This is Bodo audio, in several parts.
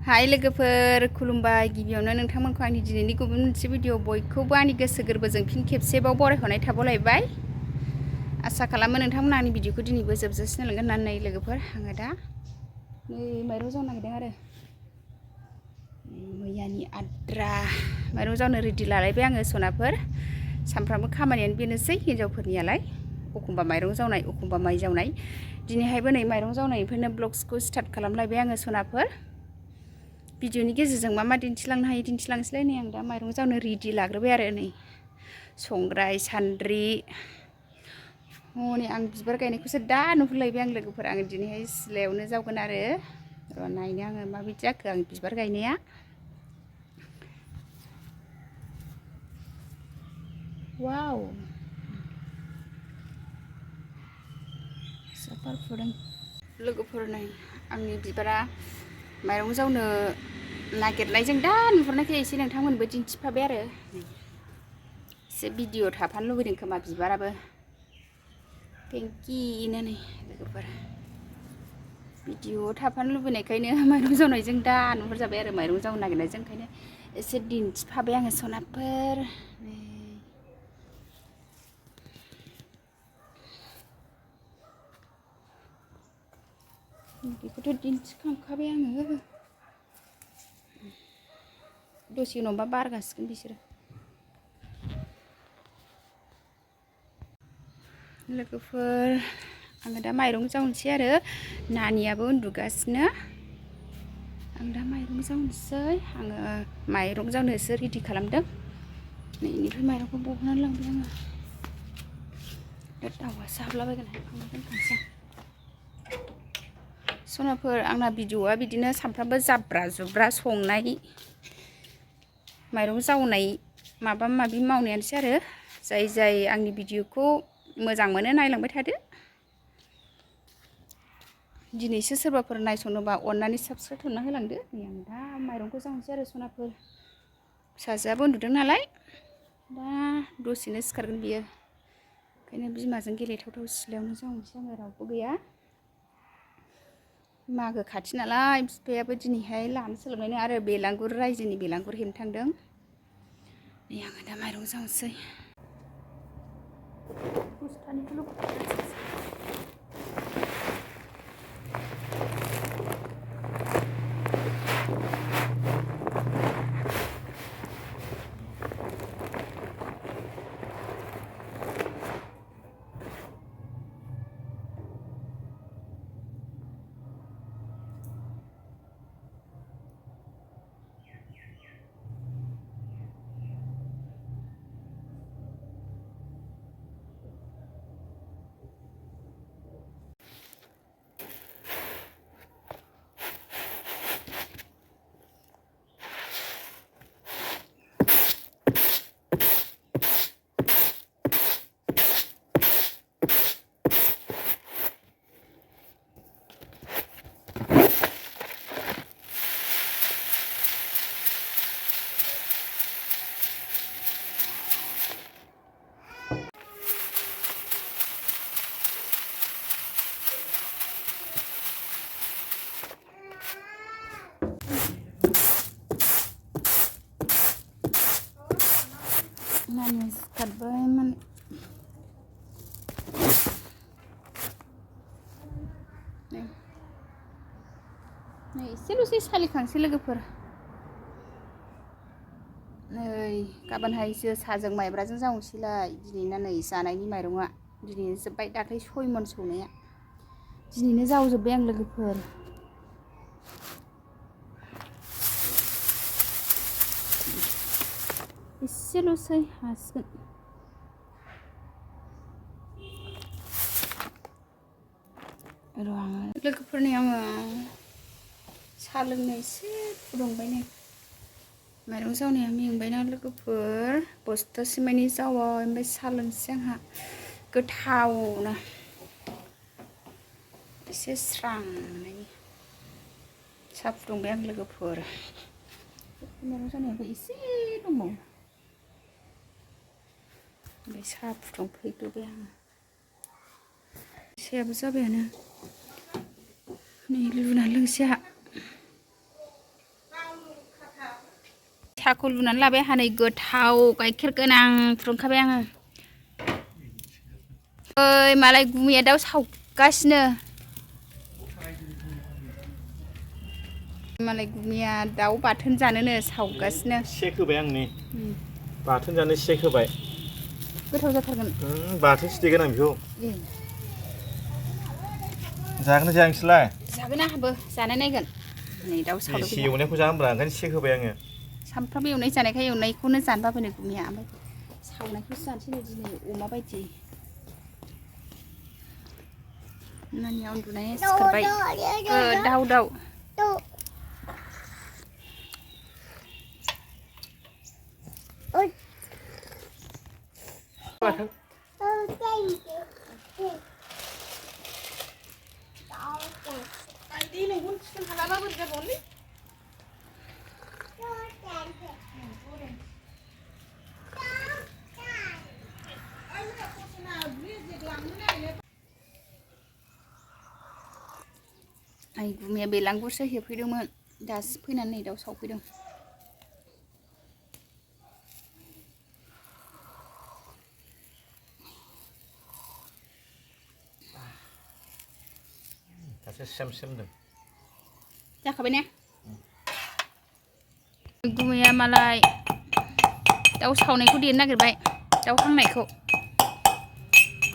हाय लोगोफोर खुलुमबाय गिबियावनो नोंथांमोनखौ आंनि दिनैनि गुबुन मोनसे भिडिअ बयखौबो आंनि गोसो गोरबोजों फिन खेबसेबाव बरायहरनाय थाबावलायबाय आसा खालामो नोंथांमोना आंनि भिडिअखौ दिनैबो जोबजासिम नायलांगोन होननानै लोगोफोर आङो दा नै माइरं जावनो नागिरदों आरो मैयानि आद्रा माइरं जावनो रेडि लालायबाय आङो सनाफोर सानफ्रामबो खामानियानो बेनोसै हिनजावफोरनियालाय एखमबा माइरं जावनाय एखमबा माइ जावनाय दिनैहायबो नै माइरं जावनायनिफ्रायनो ब्लग्सखौ स्टार्ट खालामलायबाय आङो सनाफोर भिडिअनि गेजेरजों मा दिन्थिलांनो हायो दिन्थिलांसैलाय नै आं दा माइरं जावनो रेडि लाग्रोबाय आरो नै संग्राय सान्द्रि हनै आं बिबार गायनायखौसो दा नुहुरलायबाय आं लोगोफोर आङो दिनैहाय सिथ्लायावनो जावगोन आरो र' नायनो आङो माबायदि जाखो आं बिबार गायनाया वाव सापार फुदों लोगोफोर नै आंनि बिबारा माइरं जावनो नागिरनायजों दा नुहुरनायखाय एसे नोंथांमोनबो दिन्थिफाबाय आरो एसे भिडिअ थाफानो लुबैदों खोमा बिबाराबो थेंकिनो नै लोगोफोर भिडिअ थाफानो लुबैनायखायनो माइरं जावनायजों दा नुहुरजाबाय आरो माइरं जावनो नागिरनायजों ओंखायनो एसे दिन्थिफाबाय आङो सनाफोर बेखौथ' दिन्थिखांखाबाय आङो दसे उनावबा बारगासिगोन बिसोरो लोगोफोर आङो दा माइरं जावनोसै आरो नानियाबो उन्दुगासिनो आं दा माइरं जावनोसै आङो माइरं जावनोसो रेडि खालामदों नैनिफ्राय माइरंखौ बहननानै लांबाय आङो दा दाउआसो हाबलाबायगोन आं दोनथ'नोसै सनाफोर आंना भिडिअआ बिदिनो सानफ्रामबो जाब्रा जुब्रा संनाय माइरं जावनाय माबा माबि मावनायानोसै आरो जाय आंनि भिडिअखौ मोजां मोनो नायलांबाय थादो दिनैसो सोरबाफोर नायसनोबा अननानै साबस्क्राइब खालामना होलांदो नै आं दा माइरंखौ जावनोसै आरो सनाफोर फिसाजोआबो उन्दुदों नालाय दा दसेनो सिखारगोन बियो ओंखायनो बिमाजों गेलेथावथाव सिथ्लायावनो जावनोसै आङो रावबो गैया मागो खाथि नालाय बिफायाबो दिनैहाय लानो सोलाबनाय नङा आरो बेलांगुर रायजोनि बेलांगुर हेबनो थांदों नै आङो दा माइरं जावनोसै नानि सिखारबाय माने नै एसेल'सै सालिखांसै लोगोफोर नै गाबोनहायसो साजों माइब्राजों जावनोसैलाय दिनैना नै जानायनि माइरङा दिनैनो जोब्बाय दाख्लै 6 मन सौनाया दिनैनो जावजोब्बाय आं लोगोफोर एसेल'सै हासिगोन र' आङो लोगोफोरनि आङो साहा लोंनो एसे फुदुंबाय नै माइरं जावनाया मेंबायना लोगोफोर बस्थासे मानि जावबाय ओमफ्राय साहा लोंसै आंहा गोथावनो एसे स्रां मोननायनि साहा फुदुंबाय आं लोगोफोर माइरं जावनायाबो एसे दंबावो ओमफ्राय साहा फुदुंफैग्रोबाय आङो साहायाबो जाबायानो नै लुनानै लोंसै आंहा साहाखौ लुनानै लाबाय हानै गोथाव गाइखेर गोनां फुदुंखाबाय आङो ओइ मालाय गुमैया दाउ सावगासिनो मालाय गुमैया दाउ बाथोन जानोनो सावगासिनो सेक होबाय आं नै बाथोन जानो सेक होबाय गोथाव जाथारगोन बाथोन सिदेगोन आं बेखौ जागोन ना जाया नोंसोरलाय जागोन आंहाबो जानाय नायगोन नै दाउ सावदों एसे एवनायखौ जा होमब्रा ओंखायनो सेक होबाय आङो सामफ्रामबो एवनाय जानायखाय एवनायखौनो जानो बाबायनो गुमैया ओमफ्राय सावनायखौसो जानोसै नै दिनै अमा बायदि नानिया उन्दुनाया सिखारबाय दाउ दाउ आइ गुमैया बेलांगुरसो हेबफैदोंमोन दासो फैनानै नै दाउ सावफैदों दासो सेम सेमदों जाखाबाय ने गुमैया मालाय दाउ सावनायखौ देनो नागिरबाय दाउ हांनायखौ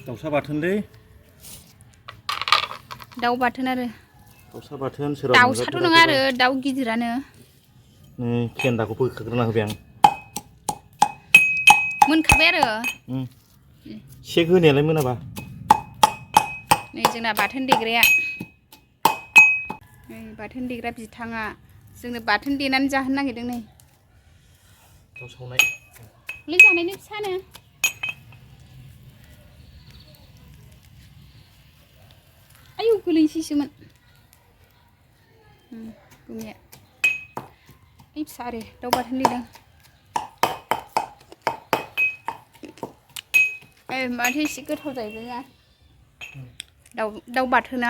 दाउसा बाथोन दै दाउ बाथोन आरो दाउसा बाथोन सोरबा दाउसाथ' नङा आरो दाउ गिदिरानो नै फेन्दाखौ बोखाग्रोना होबाय आं मोनखाबाय आरो सेक होनायालाय मोनाबा नै जोंना बाथोन देग्राया नै बाथोन देग्रा बिथाङा जोंनो बाथोन देनानै जाहोनो नागिरदों नै दाउ सावनाय हलै जानायनो फिसानो आयौ गोलैनोसैसोमोन गुमैया ओइ फिसा आरो दाउ बाथोन देदों माथो एसे गोथाव जाहैबाय ना दाउ बाथोना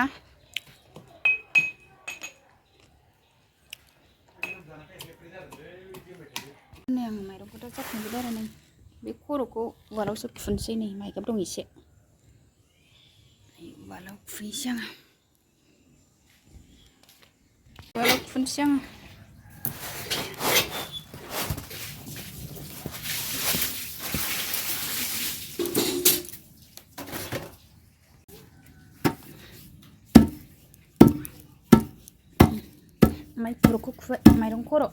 नै आं माइरंखौ दा जाखांजोब्बाय आरो नै बे खर'खौ उवालावसो खुनोसै नै माइगाब दं एसे उवालाव खुनोसै आङो उवालाव खुनोसै आङो माइ खर'खौ खुबाय माइरं खर'